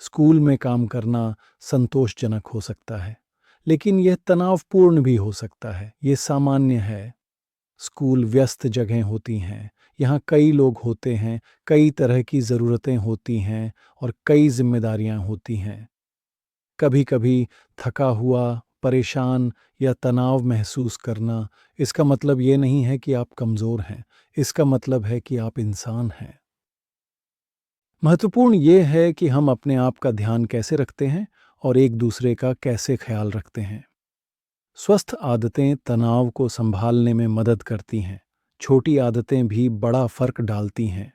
School में काम करना संतोषजनक हो सकता है, लेकिन यह तनावपूर्ण भी हो सकता है। ये सामान्य है। स्कूल व्यस्त जगह होती हैं। यहाँ कई लोग होते हैं, कई तरह की ज़रूरतें होती हैं और कई जिम्मेदारियाँ होती हैं। कभी-कभी थका हुआ, परेशान या तनाव महसूस करना, इसका मतलब ये नहीं है कि आप कमज़ोर हैं। इसका मतलब है कि आप इंसान हैं। महत्वपूर्ण ये है कि हम अपने आप का ध्यान कैसे रखते हैं और एक दूसरे का कैसे ख्याल रखते हैं। स्वस्थ आदतें तनाव को संभालने में मदद करती हैं। छोटी आदतें भी बड़ा फर्क डालती हैं।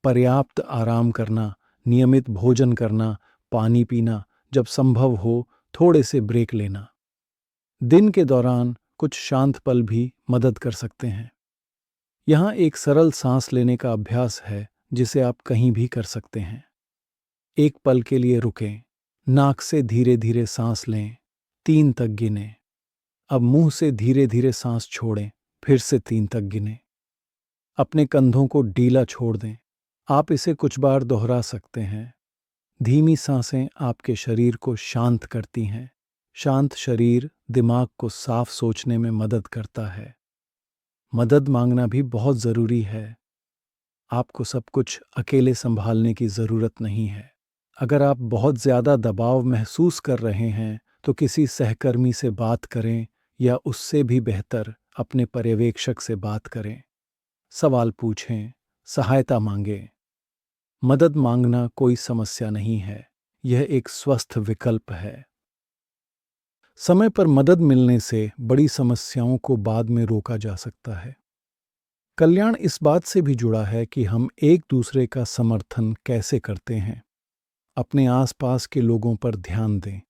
पर्याप्त आराम करना, नियमित भोजन करना, पानी पीना, जब संभव हो थोड़े से ब्रेक लेना। दिन के दौरान कुछ शांत पल भी मदद कर सकते हैं। यहाँ एक सरल सांस लेने का अभ्यास है जिसे आप कहीं भी कर सकते हैं। एक पल के लिए रुकें, नाक से धीरे धीरे सांस लें, 3 तक गिनें। अब मुंह से धीरे धीरे सांस छोड़ें, फिर से 3 तक गिनें। अपने कंधों को ढीला छोड़ दें। आप इसे कुछ बार दोहरा सकते हैं। धीमी सांसें आपके शरीर को शांत करती हैं। शांत शरीर दिमाग को साफ सोचने में मदद करता है। मदद मांगना भी बहुत ज़रूरी है। आपको सब कुछ अकेले संभालने की ज़रूरत नहीं है। अगर आप बहुत ज़्यादा दबाव महसूस कर रहे हैं, तो किसी सहकर्मी से बात करें या उससे भी बेहतर अपने पर्यवेक्षक से बात करें। सवाल पूछें, सहायता मांगें। मदद मांगना कोई समस्या नहीं है, यह एक स्वस्थ विकल्प है। समय पर मदद मिलने से बड़ी समस्याओं को बाद में रोका जा सकता है। कल्याण इस बात से भी जुड़ा है कि हम एक दूसरे का समर्थन कैसे करते हैं। अपने आसपास के लोगों पर ध्यान दें।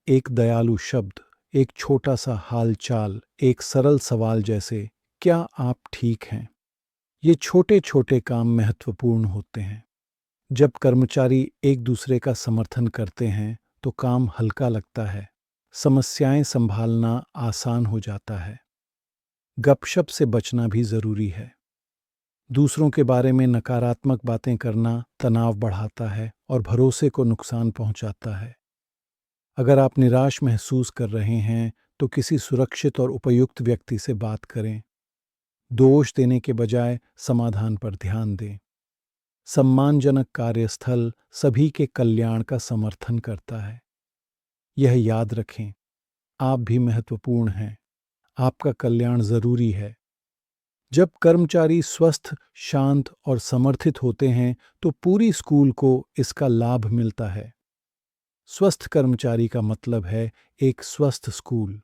एक दयालु शब्द, एक छोटा सा हालचाल, एक सरल सवाल जैसे क्या आप ठीक हैं? ये छोटे छोटे काम महत्वपूर्ण होते हैं। जब कर्मचारी एक दूसरे का समर्थन करते हैं तो काम हल्का लगता है। समस्याएं संभालना आसान हो जाता है। गपशप से बचना भी ज़रूरी है। दूसरों के बारे में नकारात्मक बातें करना तनाव बढ़ाता है और भरोसे को नुकसान पहुंचाता है। अगर आप निराश महसूस कर रहे हैं तो किसी सुरक्षित और उपयुक्त व्यक्ति से बात करें। दोष देने के बजाय समाधान पर ध्यान दें। सम्मानजनक कार्यस्थल सभी के कल्याण का समर्थन करता है। यह याद रखें, आप भी महत्वपूर्ण हैं। आपका कल्याण ज़रूरी है। जब कर्मचारी स्वस्थ, शांत और समर्थित होते हैं तो पूरी स्कूल को इसका लाभ मिलता है। स्वस्थ कर्मचारी का मतलब है एक स्वस्थ स्कूल।